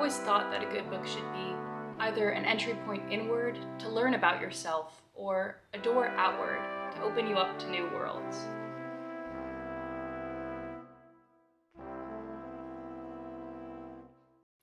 always thought that a good book should be either an entry point inward to learn about yourself, or a door outward to open you up to new worlds.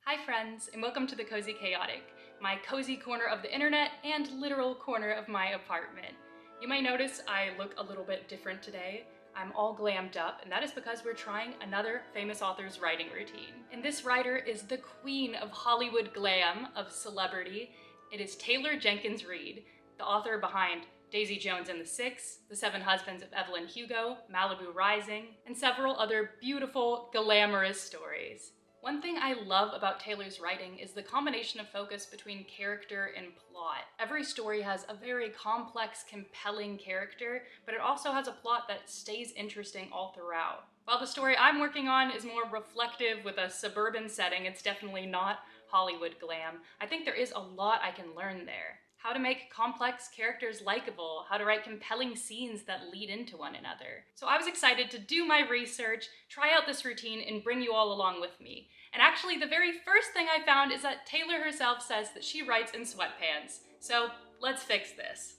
Hi friends, and welcome to the Cozy Chaotic, my cozy corner of the internet and literal corner of my apartment. You may notice I look a little bit different today. I'm all glammed up, and that is because we're trying another famous author's writing routine. And this writer is the queen of Hollywood glam, of celebrity. It is Taylor Jenkins Reid, the author behind Daisy Jones and the Six, The Seven Husbands of Evelyn Hugo, Malibu Rising, and several other beautiful, glamorous stories. One thing I love about Taylor's writing is the combination of focus between character and plot. Every story has a very complex, compelling character, but it also has a plot that stays interesting all throughout. While the story I'm working on is more reflective with a suburban setting, it's definitely not Hollywood glam. I think there is a lot I can learn there. How to make complex characters likable, how to write compelling scenes that lead into one another. So I was excited to do my research, try out this routine, and bring you all along with me. And actually, the very first thing I found is that Taylor herself says that she writes in sweatpants. So let's fix this.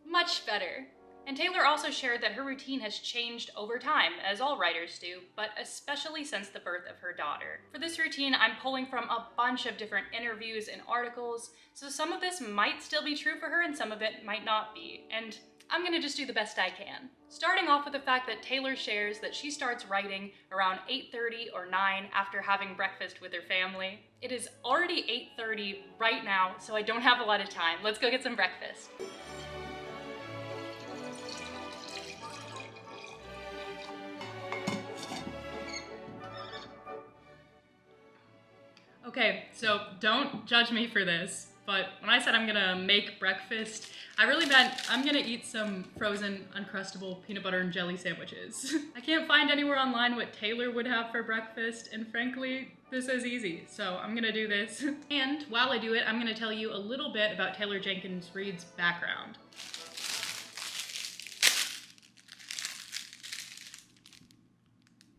Much better. And Taylor also shared that her routine has changed over time, as all writers do, but especially since the birth of her daughter. For this routine, I'm pulling from a bunch of different interviews and articles, so some of this might still be true for her and some of it might not be, and I'm gonna just do the best I can. Starting off with the fact that Taylor shares that she starts writing around 8:30 or 9 after having breakfast with her family. It is already 8:30 right now, so I don't have a lot of time. Let's go get some breakfast. Okay, so don't judge me for this, but when I said I'm gonna make breakfast, I really meant I'm gonna eat some frozen Uncrustable peanut butter and jelly sandwiches. I can't find anywhere online what Taylor would have for breakfast, and frankly, this is easy, so I'm gonna do this. And while I do it, I'm gonna tell you a little bit about Taylor Jenkins Reid's background.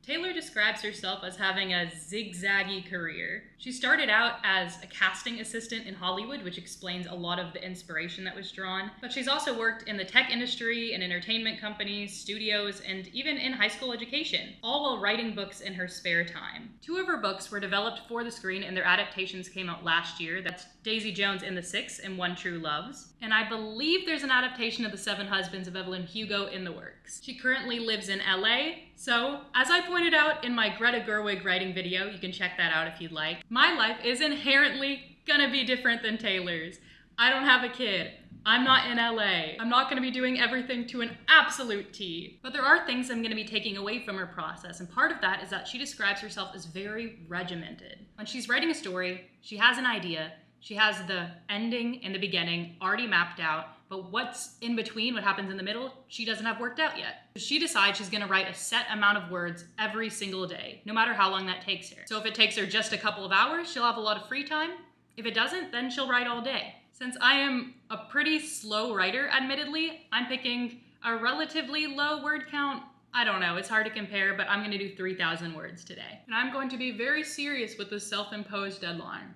Taylor describes herself as having a zigzaggy career. She started out as a casting assistant in Hollywood, which explains a lot of the inspiration that was drawn. But she's also worked in the tech industry, in entertainment companies, studios, and even in high school education, all while writing books in her spare time. 2 of her books were developed for the screen and their adaptations came out last year. That's Daisy Jones and the Six and One True Loves. And I believe there's an adaptation of The Seven Husbands of Evelyn Hugo in the works. She currently lives in LA, so as I pointed out in my Greta Gerwig writing video, you can check that out if you'd like, my life is inherently gonna be different than Taylor's. I don't have a kid. I'm not in LA. I'm not gonna be doing everything to an absolute T. But there are things I'm gonna be taking away from her process, and part of that is that she describes herself as very regimented. When she's writing a story, she has an idea, she has the ending and the beginning already mapped out, but what's in between, what happens in the middle, she doesn't have worked out yet. She decides she's gonna write a set amount of words every single day, no matter how long that takes her. So if it takes her just a couple of hours, she'll have a lot of free time. If it doesn't, then she'll write all day. Since I am a pretty slow writer, admittedly, I'm picking a relatively low word count. I don't know, it's hard to compare, but I'm gonna do 3,000 words today. And I'm going to be very serious with this self-imposed deadline.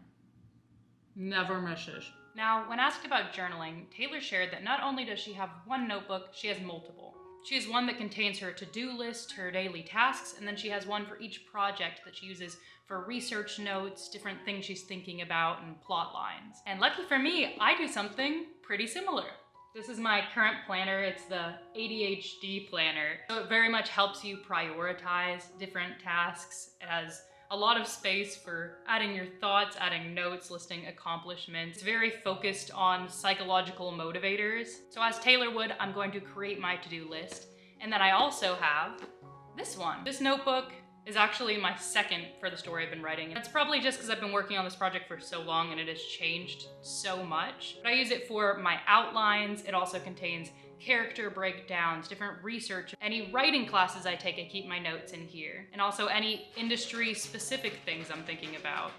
Never misses. Now, when asked about journaling, Taylor shared that not only does she have one notebook, she has multiple. She has one that contains her to-do list, her daily tasks, and then she has one for each project that she uses for research notes, different things she's thinking about, and plot lines. And lucky for me, I do something pretty similar. This is my current planner. It's the ADHD planner. So it very much helps you prioritize different tasks. It has a lot of space for adding your thoughts, adding notes, listing accomplishments. It's very focused on psychological motivators. So as Taylor would, I'm going to create my to-do list. And then I also have this one. This notebook is actually my second for the story I've been writing. It's probably just because I've been working on this project for so long and it has changed so much. But I use it for my outlines. It also contains character breakdowns, different research. Any writing classes I take, I keep my notes in here. And also any industry-specific things I'm thinking about.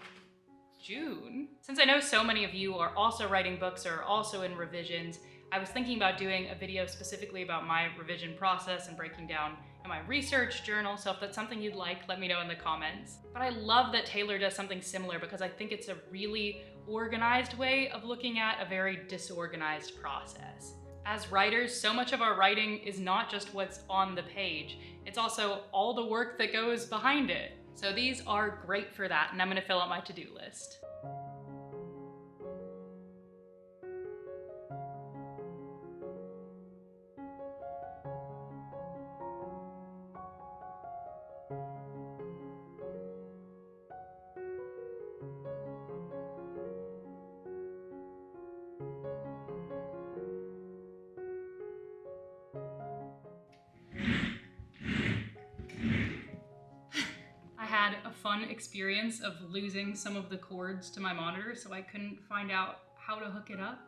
June. Since I know so many of you are also writing books or also in revisions, I was thinking about doing a video specifically about my revision process and breaking down in my research journal, so if that's something you'd like, let me know in the comments. But I love that Taylor does something similar because I think it's a really organized way of looking at a very disorganized process. As writers, so much of our writing is not just what's on the page, it's also all the work that goes behind it. So these are great for that, and I'm gonna fill out my to-do list. Had a fun experience of losing some of the cords to my monitor, so I couldn't find out how to hook it up.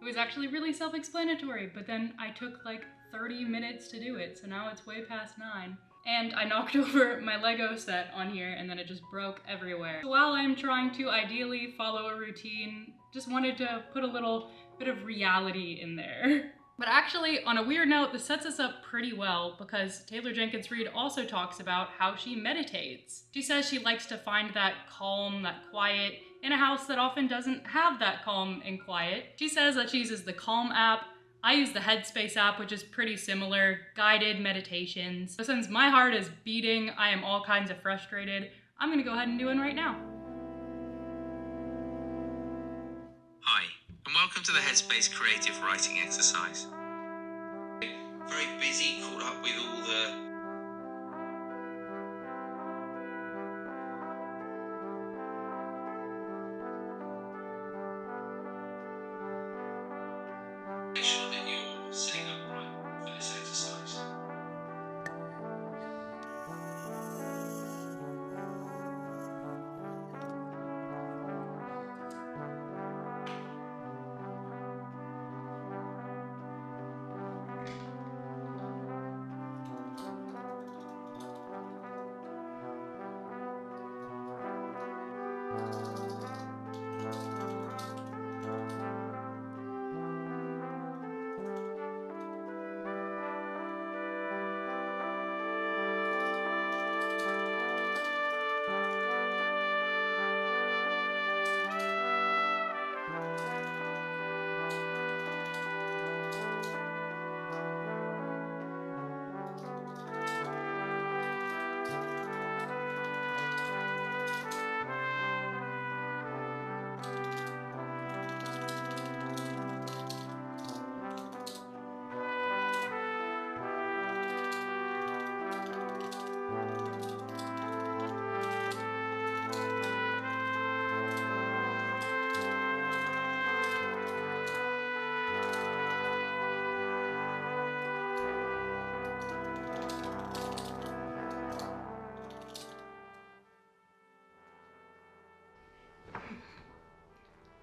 It was actually really self-explanatory, but then I took like 30 minutes to do it, so now it's way past 9. And I knocked over my Lego set on here, and then it just broke everywhere. So while I'm trying to ideally follow a routine, just wanted to put a little bit of reality in there. But actually, on a weird note, this sets us up pretty well because Taylor Jenkins Reid also talks about how she meditates. She says she likes to find that calm, that quiet, in a house that often doesn't have that calm and quiet. She says that she uses the Calm app. I use the Headspace app, which is pretty similar, guided meditations. So since my heart is beating, I am all kinds of frustrated, I'm gonna go ahead and do one right now. Hi, and welcome to the Headspace Creative Writing Exercise. Very busy, caught up with all the make sure that you're sitting upright for this exercise.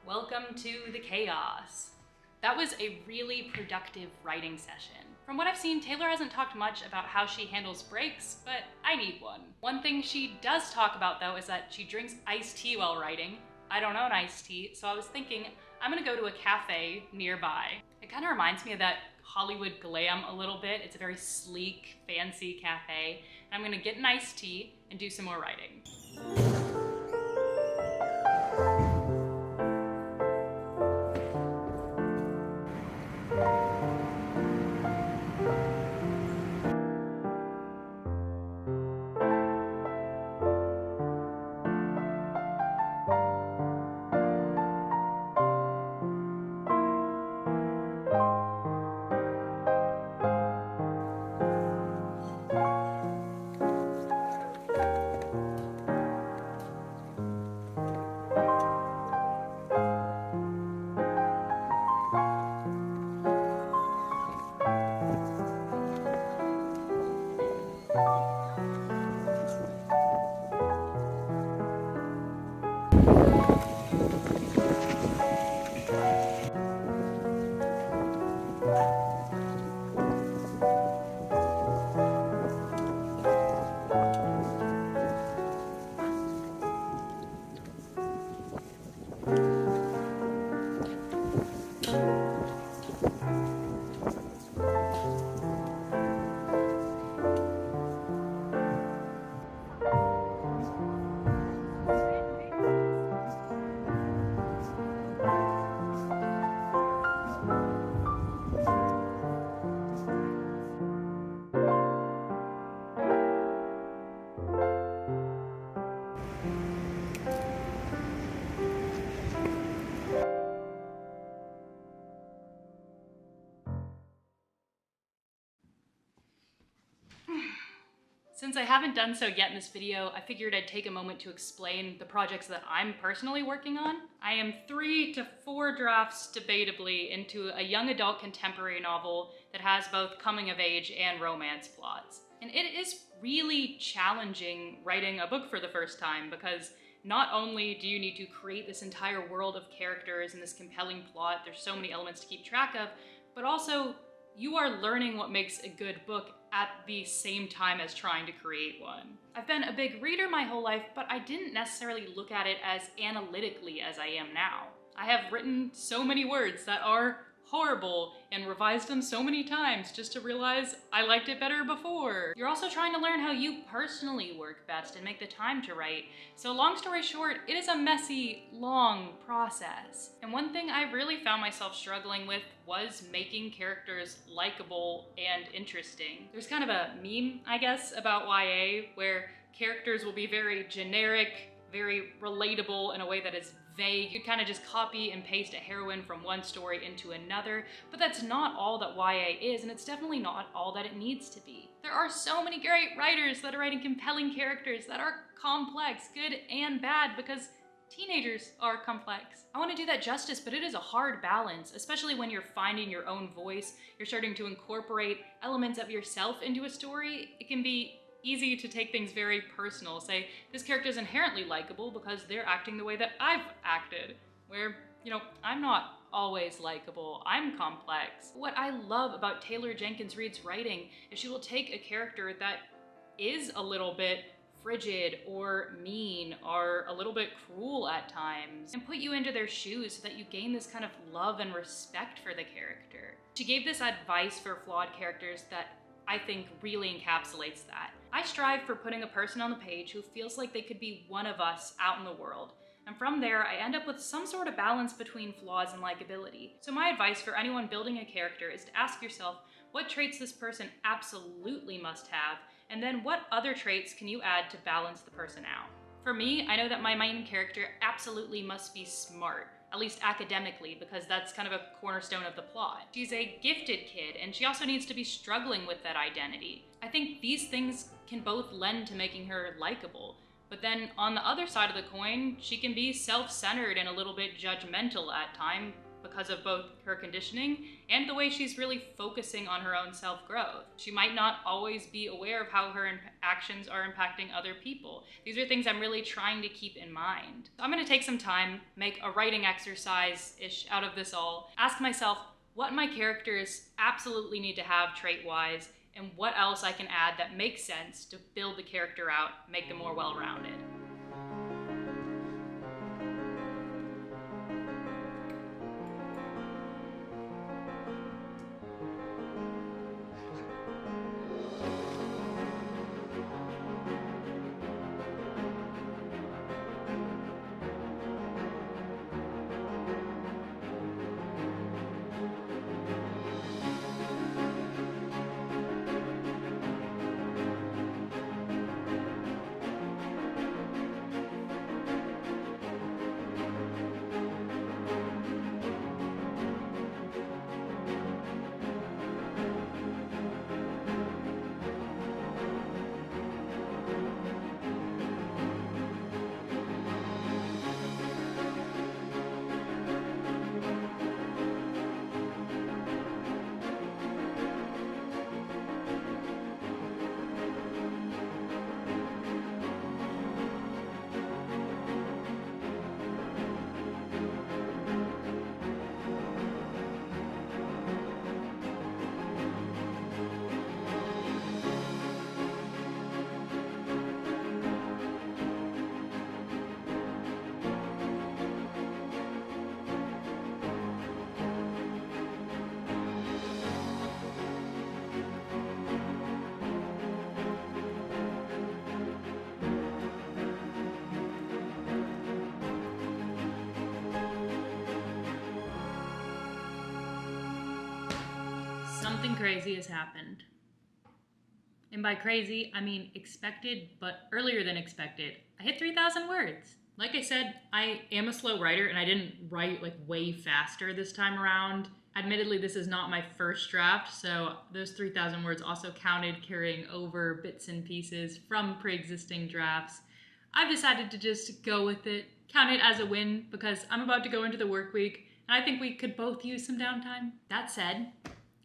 Welcome to the chaos. That was a really productive writing session. From what I've seen, Taylor hasn't talked much about how she handles breaks, but I need one. One thing she does talk about though is that she drinks iced tea while writing. I don't own iced tea, so I was thinking I'm gonna go to a cafe nearby. It kind of reminds me of that Hollywood glam a little bit. It's a very sleek, fancy cafe. And I'm gonna get an iced tea and do some more writing. Since I haven't done so yet in this video, I figured I'd take a moment to explain the projects that I'm personally working on. I am 3 to 4 drafts, debatably, into a young adult contemporary novel that has both coming of age and romance plots. And it is really challenging writing a book for the first time, because not only do you need to create this entire world of characters and this compelling plot, there's so many elements to keep track of, but also you are learning what makes a good book at the same time as trying to create one. I've been a big reader my whole life, but I didn't necessarily look at it as analytically as I am now. I have written so many words that are horrible and revised them so many times just to realize I liked it better before. You're also trying to learn how you personally work best and make the time to write. So long story short, it is a messy, long process. And one thing I really found myself struggling with was making characters likable and interesting. There's kind of a meme, I guess, about YA where characters will be very generic, very relatable in a way that is vague. You kind of just copy and paste a heroine from one story into another, but that's not all that YA is, and it's definitely not all that it needs to be. There are so many great writers that are writing compelling characters that are complex, good and bad, because teenagers are complex. I want to do that justice, but it is a hard balance, especially when you're finding your own voice, you're starting to incorporate elements of yourself into a story. It can be easy to take things very personal. Say, this character is inherently likable because they're acting the way that I've acted, where, I'm not always likable, I'm complex. What I love about Taylor Jenkins Reid's writing is she will take a character that is a little bit frigid or mean or a little bit cruel at times and put you into their shoes so that you gain this kind of love and respect for the character. She gave this advice for flawed characters that I think really encapsulates that. I strive for putting a person on the page who feels like they could be one of us out in the world. And from there, I end up with some sort of balance between flaws and likability. So my advice for anyone building a character is to ask yourself what traits this person absolutely must have, and then what other traits can you add to balance the person out. For me, I know that my main character absolutely must be smart, at least academically, because that's kind of a cornerstone of the plot. She's a gifted kid, and she also needs to be struggling with that identity. I think these things can both lend to making her likable, but then on the other side of the coin, she can be self-centered and a little bit judgmental at times because of both her conditioning and the way she's really focusing on her own self-growth. She might not always be aware of how her actions are impacting other people. These are things I'm really trying to keep in mind. So I'm gonna take some time, make a writing exercise-ish out of this all, ask myself what my characters absolutely need to have trait-wise, and what else I can add that makes sense to build the character out, make them more well-rounded. Something crazy has happened. And by crazy, I mean expected, but earlier than expected. I hit 3,000 words. Like I said, I am a slow writer, and I didn't write like way faster this time around. Admittedly, this is not my first draft, so those 3,000 words also counted carrying over bits and pieces from pre-existing drafts. I've decided to just go with it, count it as a win, because I'm about to go into the work week, and I think we could both use some downtime. That said,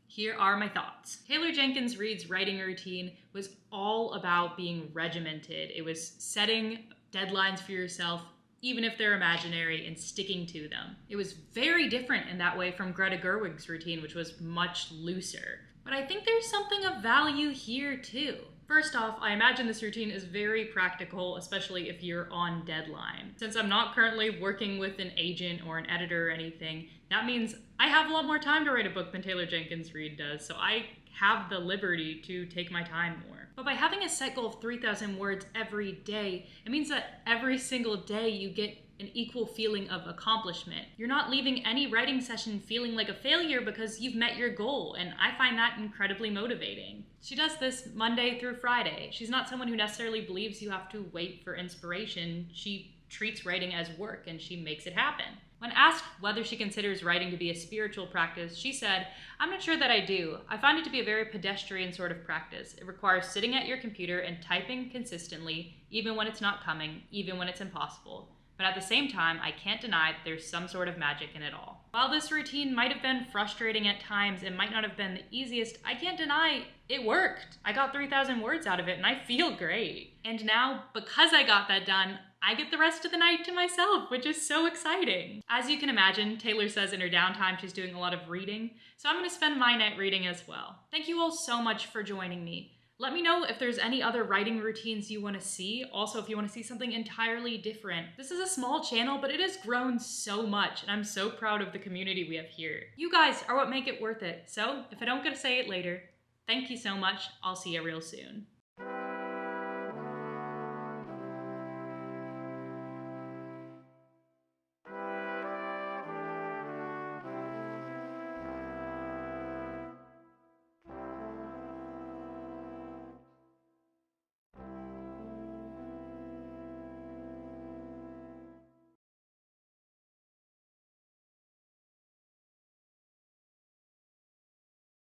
here are my thoughts. Taylor Jenkins Reid's writing routine was all about being regimented. It was setting deadlines for yourself, even if they're imaginary, and sticking to them. It was very different in that way from Greta Gerwig's routine, which was much looser. But I think there's something of value here too. First off, I imagine this routine is very practical, especially if you're on deadline. Since I'm not currently working with an agent or an editor or anything, that means I have a lot more time to write a book than Taylor Jenkins Reid does, so I have the liberty to take my time more. But by having a set goal of 3,000 words every day, it means that every single day you get an equal feeling of accomplishment. You're not leaving any writing session feeling like a failure because you've met your goal, and I find that incredibly motivating. She does this Monday through Friday. She's not someone who necessarily believes you have to wait for inspiration. She treats writing as work, and she makes it happen. When asked whether she considers writing to be a spiritual practice, she said, "I'm not sure that I do. I find it to be a very pedestrian sort of practice. It requires sitting at your computer and typing consistently, even when it's not coming, even when it's impossible. But at the same time, I can't deny that there's some sort of magic in it all." While this routine might have been frustrating at times and might not have been the easiest, I can't deny it worked. I got 3,000 words out of it and I feel great. And now, because I got that done, I get the rest of the night to myself, which is so exciting. As you can imagine, Taylor says in her downtime she's doing a lot of reading, so I'm going to spend my night reading as well. Thank you all so much for joining me. Let me know if there's any other writing routines you want to see. Also, if you want to see something entirely different. This is a small channel, but it has grown so much, and I'm so proud of the community we have here. You guys are what make it worth it. So, if I don't get to say it later, thank you so much. I'll see you real soon.